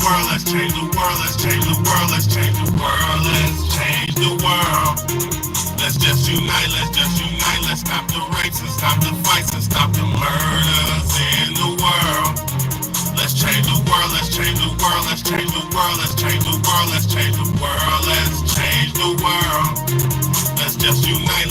world, let's change the world, let's change the world, let's change the world, let's change the world. Let's just unite, let's just unite, let's stop the rapes and stop the fights and stop the murders in the world. Let's change the world, let's change the world, let's change the world, let's change the world, let's change the world, let's change the world. Let's just unite,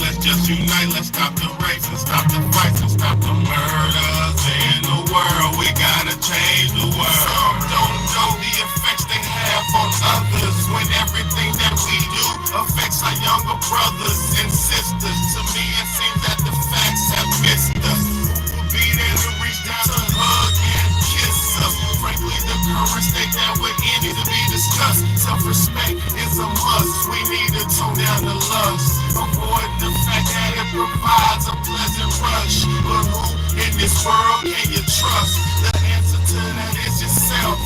let's stop the rapes and stop the fights and stop the murders in the world. We gotta change the world. Some don't know the effects they have on others when everything that we do affects our younger brothers and sisters. To me, it seems that the facts have missed us. Who will be there to reach down to hug and kiss us? Frankly, the current state that we're in needs to be discussed. Self-respect is a must. We need to tone down the lust. Avoid the fact that it provides a pleasant rush. But who in this world can you trust? The answer to that is yourself.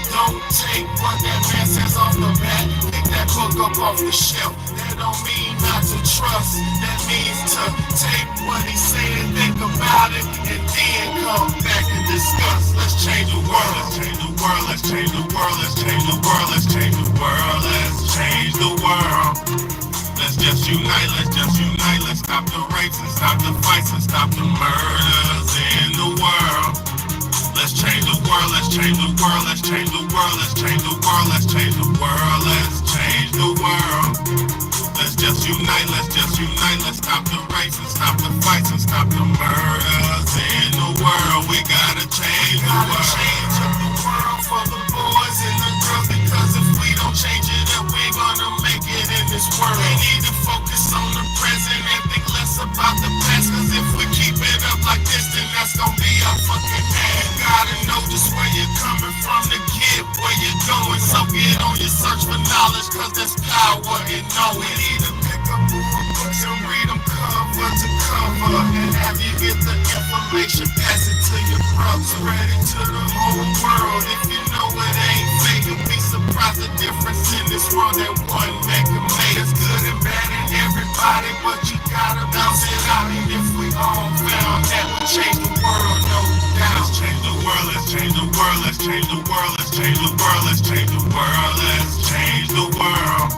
Don't take what that man says off the bat. Pick that book up off the shelf. That don't mean not to trust. That means to take what he said, think about it, and then come back and discuss. Let's change the world. Let's change the world. Let's change the world. Let's change the world. Let's change the world. Let's change the world. Let's just unite. Let's just unite. Let's stop the rapes and stop the fights and stop the murders in the world. Let's change the world, let's change the world, let's change the world, let's change the world, let's change the world, let's change the world. Let's just unite, let's stop the rapes and stop the fights and stop the murders in the world. We gotta change the world. Change up the world for the boys and the girls, because if we don't change it up, we're gonna make it in this world. We need to focus on the present and think less about the past, cause if we keep it up like this, then that's gonna be our fucking ass. Gotta know just where you're coming from to get where you're going. So get on your search for knowledge, cause there's power in knowing. We need to pick up more books and read them cover to cover, and have you get the information, pass it to your brother, spread it to the whole world. If you know it ain't fake, you'll be surprised the difference in this world that one man can make. It's good and bad in everybody, but you gotta bounce it out. And if we all found that would change the world, no doubt. Let's change the world, let's change the world, let's change the world, let's change the world, let's change the world, let's change the world.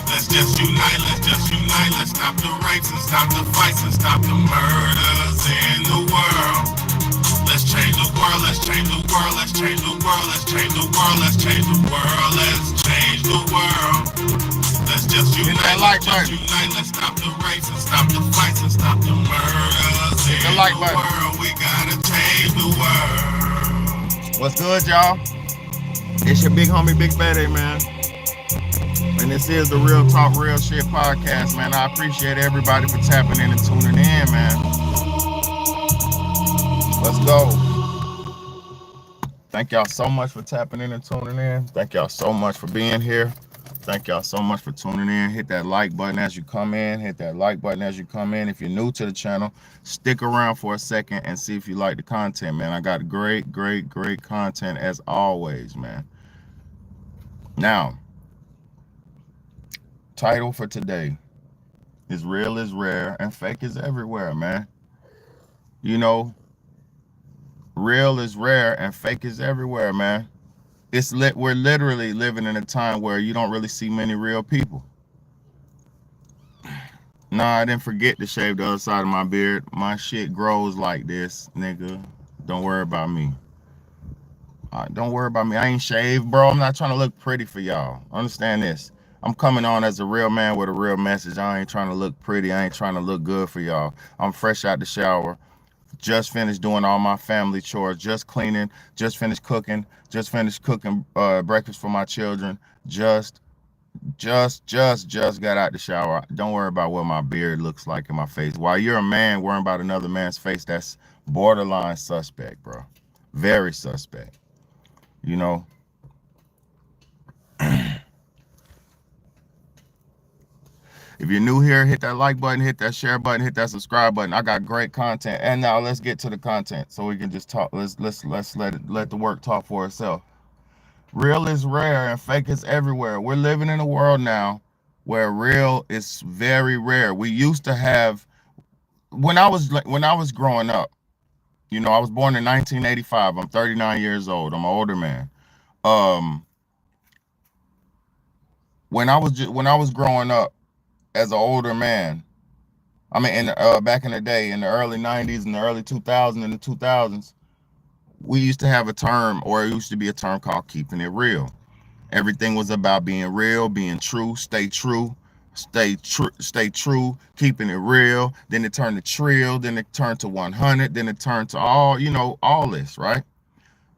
Let's just unite, let's stop the rapes and stop the fights and stop the murders in the world. Let's change the world, let's change the world, let's change the world, let's change the world, let's change the world, let's change the world. Let's just unite, let's stop the rapes and stop the fights and stop the murderers in the world. We gotta change the world. What's good, y'all? It's your big homie, Big Fat, man. And this is the Real Talk, Real Shit podcast, man. I appreciate everybody for tapping in and tuning in, man. Let's go. Thank y'all so much for tapping in and tuning in. Thank y'all so much for being here. Thank y'all so much for tuning in. Hit that like button as you come in. Hit that like button as you come in. If you're new to the channel, stick around for a second and see if you like the content, man. I got great content as always, man. Now, title for today is Real is Rare and Fake is Everywhere, man. You know, real is rare and fake is everywhere, man. We're literally living in a time where you don't really see many real people. Nah, I didn't forget to shave the other side of my beard. My shit grows like this, nigga. Don't worry about me. Don't worry about me. I ain't shaved, bro. I'm not trying to look pretty for y'all. Understand this. I'm coming on as a real man with a real message. I ain't trying to look pretty. I ain't trying to look good for y'all. I'm fresh out the shower. Just finished doing all my family chores, just cleaning, just finished cooking breakfast for my children. Just got out the shower. Don't worry about what my beard looks like in my face. While you're a man worrying about another man's face, that's borderline suspect, bro. Very suspect. You know, if you're new here, hit that like button, hit that share button, hit that subscribe button. I got great content. And now let's get to the content so we can just talk. Let's let the work talk for itself. Real is rare and fake is everywhere. We're living in a world now where real is very rare. We used to have, when I was growing up, you know, I was born in 1985. I'm 39 years old. I'm an older man. Um, when I was growing up as an older man, I mean, back in the day, in the early '90s and the early 2000s and the 2000s, we used to have a term, or it used to be a term called keeping it real. Everything was about being real, being true, stay true, keeping it real. Then it turned to trill, then it turned to 100, then it turned to all, all this, right?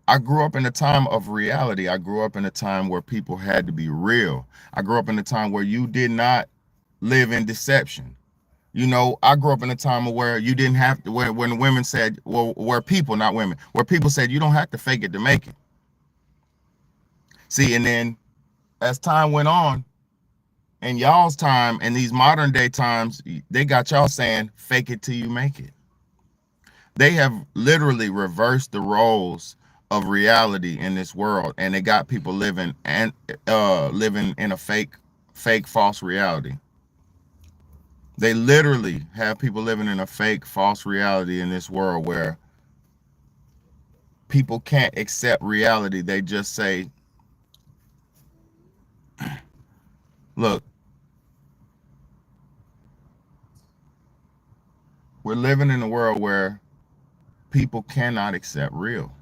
I grew up in a time of reality. I grew up in a time where people had to be real. I grew up in a time where you did not live in deception. I grew up in a time where you didn't have to, when women said, well, where people, not women, where people said you don't have to fake it to make it. See, and then as time went on, in y'all's time, in these modern day times, they got y'all saying, fake it till you make it. They have literally reversed the roles of reality in this world, and they got people living in a fake, false reality. They literally have people living in a fake, false reality in this world where people can't accept reality. They just say, look, we're living in a world where people cannot accept real.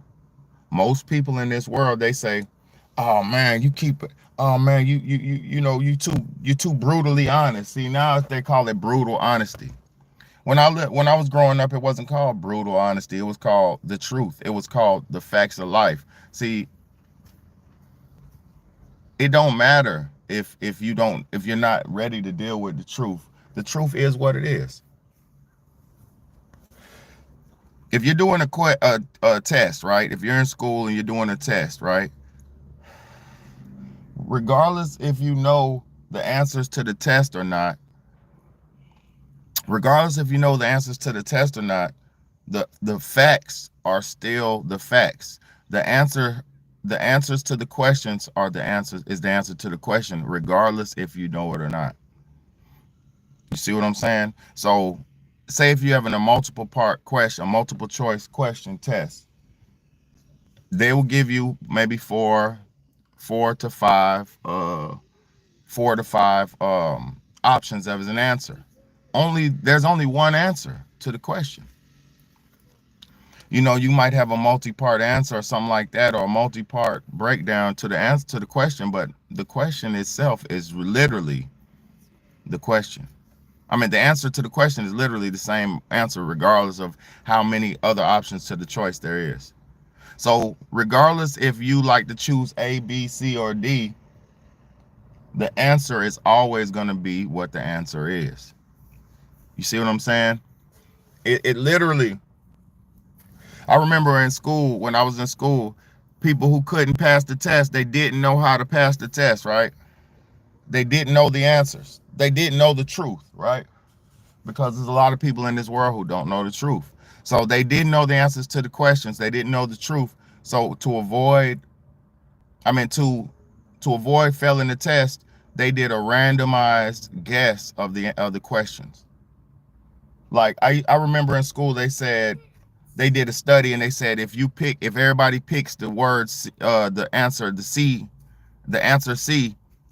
Most people in this world, they say, oh man, oh man, you too brutally honest. See, now they call it brutal honesty. When I was growing up, it wasn't called brutal honesty. It was called the truth. It was called the facts of life. See, it don't matter if you're not ready to deal with the truth. The truth is what it is. If you're doing a test, right? If you're in school and you're doing a test, right? Regardless if you know the answers to the test or not, the facts are still the facts. The answers to the questions is the answer to the question, regardless if you know it or not. You see what I'm saying? So say if you're having a multiple choice question test, they will give you maybe four to five options as an answer. There's only one answer to the question. You might have a multi-part answer or something like that, or a multi-part breakdown to the answer to the question, but the question itself is literally the question. I mean, the answer to the question is literally the same answer, regardless of how many other options to the choice there is. So regardless if you like to choose A, B, C, or D, the answer is always going to be what the answer is. You see what I'm saying? It literally, I remember in school, when I was in school, people who couldn't pass the test, they didn't know how to pass the test, right? They didn't know the answers. They didn't know the truth, right? Because there's a lot of people in this world who don't know the truth. So they didn't know the answers to the questions. They didn't know the truth. So to avoid failing the test, they did a randomized guess of the questions. Like I remember in school, they said, they did a study and they said, if everybody picks the words, the answer C,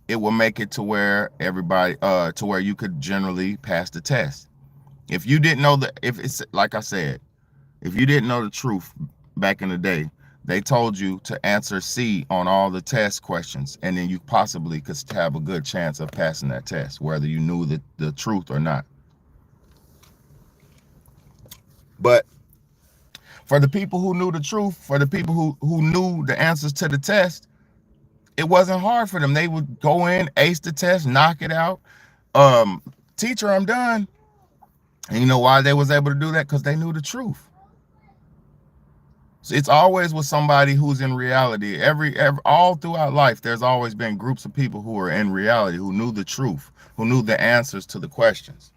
it will make it to where to where you could generally pass the test. If you didn't know if it's like I said, if you didn't know the truth back in the day, they told you to answer C on all the test questions, and then you possibly could have a good chance of passing that test, whether you knew the truth or not. But for the people who knew the truth, for the people who knew the answers to the test, it wasn't hard for them. They would go in, ace the test, knock it out. Teacher, I'm done. And you know why they was able to do that? Because they knew the truth. So it's always with somebody who's in reality. All throughout life, there's always been groups of people who are in reality, who knew the truth, who knew the answers to the questions.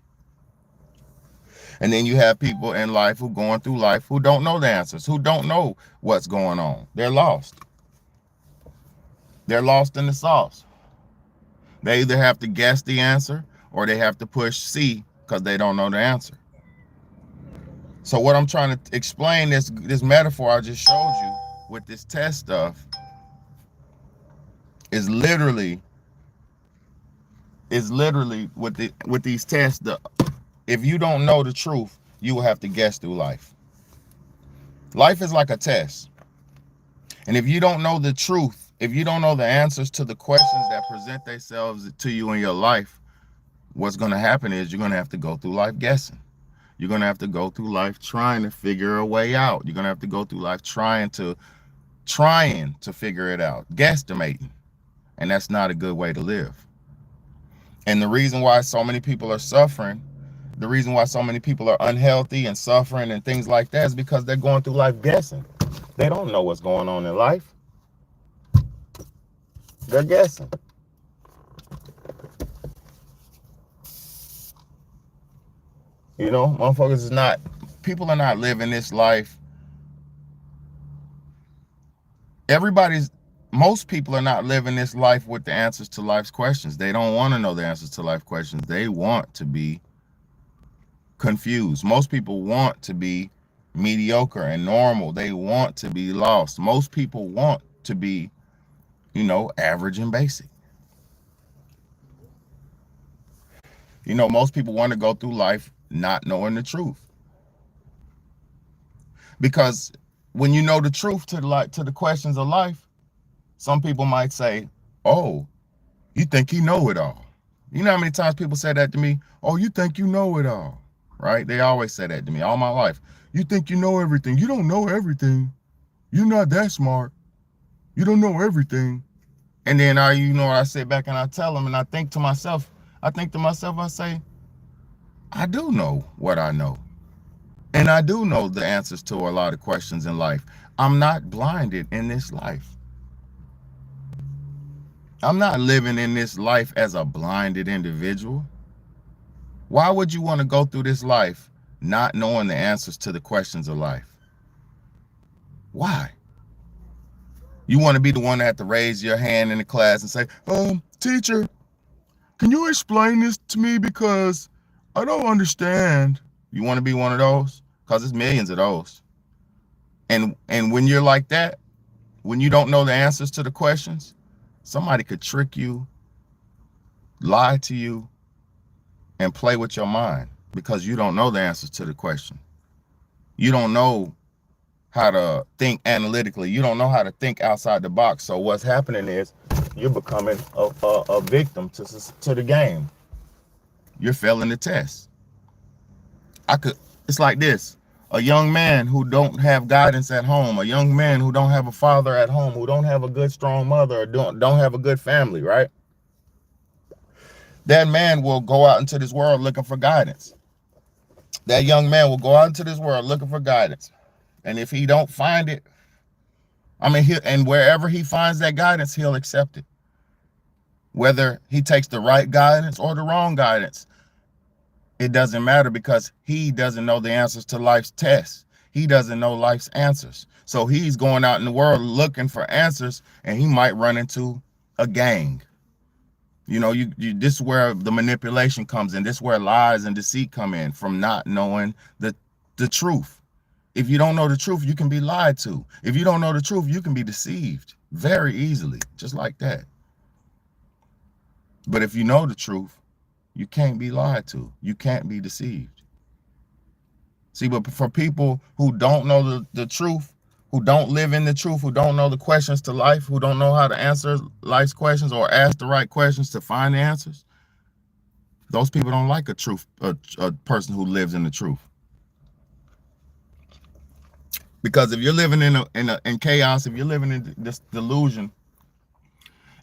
And then you have people in life who going through life who don't know the answers, who don't know what's going on. They're lost. They're lost in the sauce. They either have to guess the answer or they have to push C because they don't know the answer. So what I'm trying to explain, this metaphor I just showed you with this test stuff, Is literally with these tests. If you don't know the truth, you will have to guess through life. Life is like a test. And if you don't know the truth, if you don't know the answers to the questions that present themselves to you in your life, what's going to happen is you're going to have to go through life guessing. You're going to have to go through life trying to figure a way out. You're going to have to go through life trying to figure it out, guesstimating. And that's not a good way to live. And the reason why so many people are suffering, the reason why so many people are unhealthy and suffering and things like that is because they're going through life guessing. They don't know what's going on in life. They're guessing. You know, people are not living this life. Most people are not living this life with the answers to life's questions. They don't want to know the answers to life questions. They want to be confused. Most people want to be mediocre and normal. They want to be lost. Most people want to be, average and basic. Most people want to go through life not knowing the truth. Because when you know the truth to the questions of life, some people might say, "Oh, you think you know it all." You know how many times people say that to me? "Oh, you think you know it all." Right? They always say that to me all my life. "You think you know everything. You don't know everything. You're not that smart. You don't know everything." And then I sit back and I tell them and I think to myself, I say, I do know what I know. And I do know the answers to a lot of questions in life. I'm not blinded in this life. I'm not living in this life as a blinded individual. Why would you want to go through this life not knowing the answers to the questions of life? Why? You want to be the one that have to raise your hand in the class and say, "Teacher, can you explain this to me because I don't understand." You want to be one of those? Because there's millions of those. And when you're like that, when you don't know the answers to the questions, somebody could trick you, lie to you, and play with your mind because you don't know the answers to the question. You don't know how to think analytically. You don't know how to think outside the box. So what's happening is you're becoming a victim to the game. You're failing the test. It's like this. A young man who don't have guidance at home, a young man who don't have a father at home, who don't have a good, strong mother, or don't have a good family, right? That man will go out into this world looking for guidance. That young man will go out into this world looking for guidance. And if he don't find it, and wherever he finds that guidance, he'll accept it. Whether he takes the right guidance or the wrong guidance, it doesn't matter because he doesn't know the answers to life's tests. He doesn't know life's answers. So he's going out in the world looking for answers, and he might run into a gang. This is where the manipulation comes in. This is where lies and deceit come in, from not knowing the truth. If you don't know the truth, you can be lied to. If you don't know the truth, you can be deceived very easily, just like that. But if you know the truth, you can't be lied to. You can't be deceived. See, but for people who don't know the truth, who don't live in the truth, who don't know the questions to life, who don't know how to answer life's questions or ask the right questions to find the answers, those people don't like a person who lives in the truth. Because if you're living in chaos, if you're living in this delusion,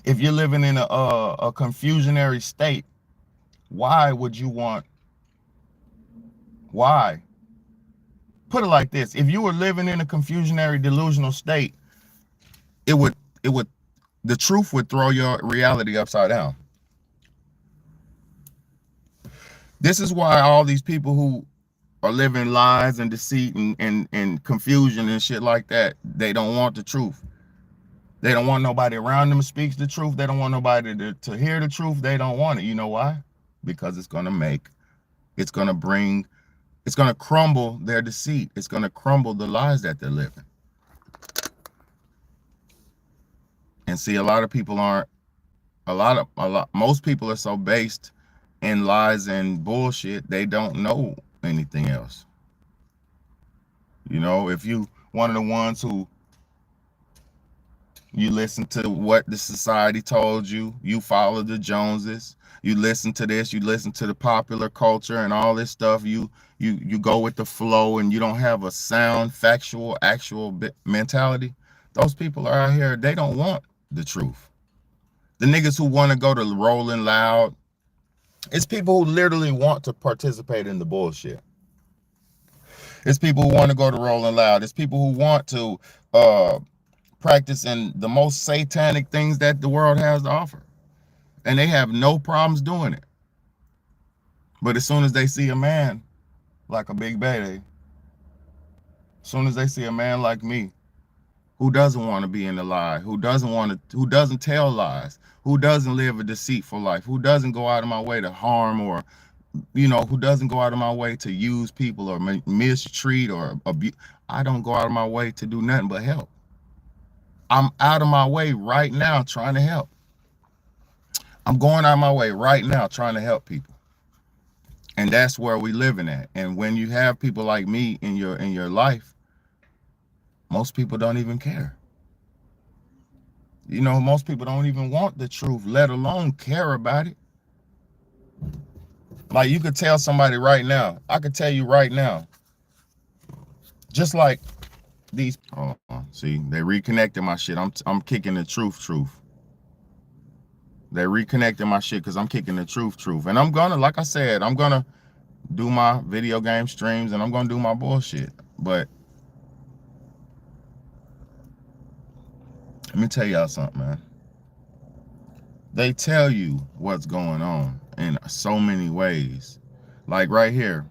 if you're living in a confusionary state, why? Put it like this: if you were living in a confusionary, delusional state, the truth would throw your reality upside down. This is why all these people who are living lies and deceit and confusion and shit like that, they don't want the truth. They don't want nobody around them to speak the truth. They don't want nobody to hear the truth. They don't want it. You know why? Because it's going to crumble their deceit. It's going to crumble the lies that they're living. And see, a lot of people aren't Most people are so based in lies and bullshit, they don't know anything else. You know, if you one of the ones who you listen to what the society told you, you follow the Joneses, you listen to this, you listen to the popular culture and all this stuff, you go with the flow and you don't have a sound, factual, actual mentality. Those people are out here, they don't want the truth. The niggas who want to go to Rolling Loud, it's people who literally want to participate in the bullshit. It's people who want to go to Rolling Loud. It's people who want to practice in the most satanic things that the world has to offer. And they have no problems doing it. But as soon as they see a man like a Big Bede, as soon as they see a man like me, who doesn't want to be in the lie, who doesn't tell lies, who doesn't live a deceitful life, who doesn't go out of my way to harm or, you know, who doesn't go out of my way to use people or mistreat or abuse. I don't go out of my way to do nothing but help. I'm out of my way right now trying to help. I'm going out of my way right now trying to help people. And that's where we living at. And when you have people like me in your life, most people don't even care. You know, most people don't even want the truth, let alone care about it. Like you could tell somebody right now, I could tell you right now, just like these, oh, see, they reconnected my shit. I'm kicking the truth. They reconnected my shit because I'm kicking the truth. And I'm gonna, like I said, I'm gonna do my video game streams and I'm gonna do my bullshit. But let me tell y'all something, man. They tell you what's going on in so many ways. Like right here,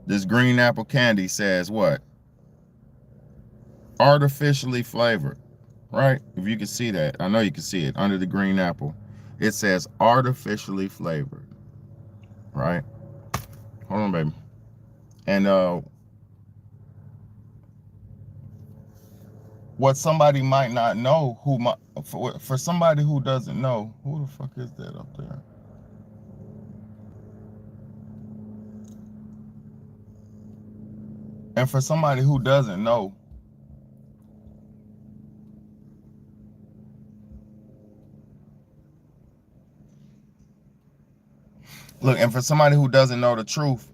this green apple candy says what? Artificially flavored, right? If you can see that, I know you can see it under the green apple. It says artificially flavored, right? Hold on, baby. And what somebody might not know, for somebody who doesn't know, who the fuck is that up there? And for somebody who doesn't know, look, and for somebody who doesn't know the truth,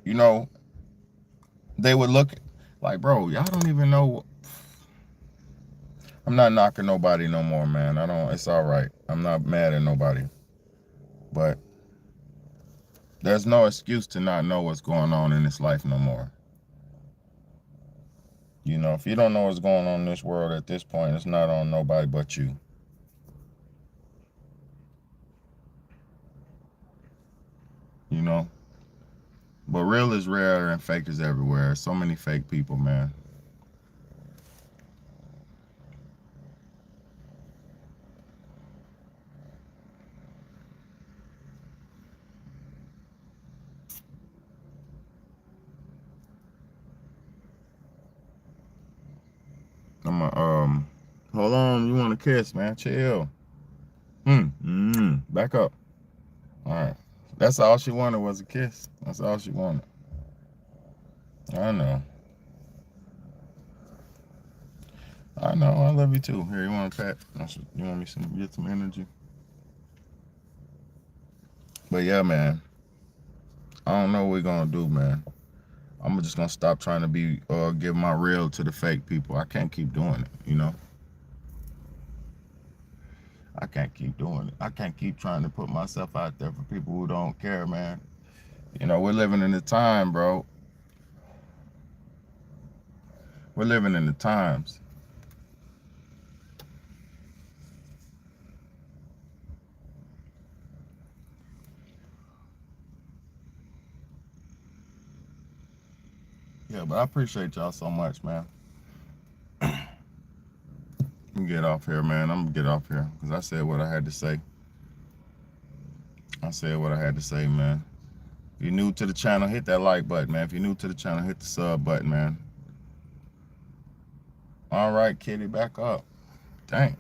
you know, they would look like, bro, y'all don't even know. I'm not knocking nobody no more, man. It's all right. I'm not mad at nobody. But there's no excuse to not know what's going on in this life no more. You know, if you don't know what's going on in this world at this point, it's not on nobody but you. You know? But real is rare and fake is everywhere. So many fake people, man. Hold on, you want a kiss, man? Chill. Back up. All right. That's all she wanted was a kiss. That's all she wanted. I know. I know. I love you too. Here, you want a pat? You want me get some energy? But yeah, man. I don't know what we're gonna do, man. I'm just gonna stop trying to give my real to the fake people. I can't keep doing it, you know. I can't keep doing it. I can't keep trying to put myself out there for people who don't care, man. You know, we're living in the time, bro. We're living in the times. Yeah, but I appreciate y'all so much, man. Get off here, man. I'm gonna get off here because I said what I had to say. I said what I had to say, man. If you're new to the channel, hit that like button, man. If you're new to the channel, hit the sub button, man. All right, kitty, back up. Dang.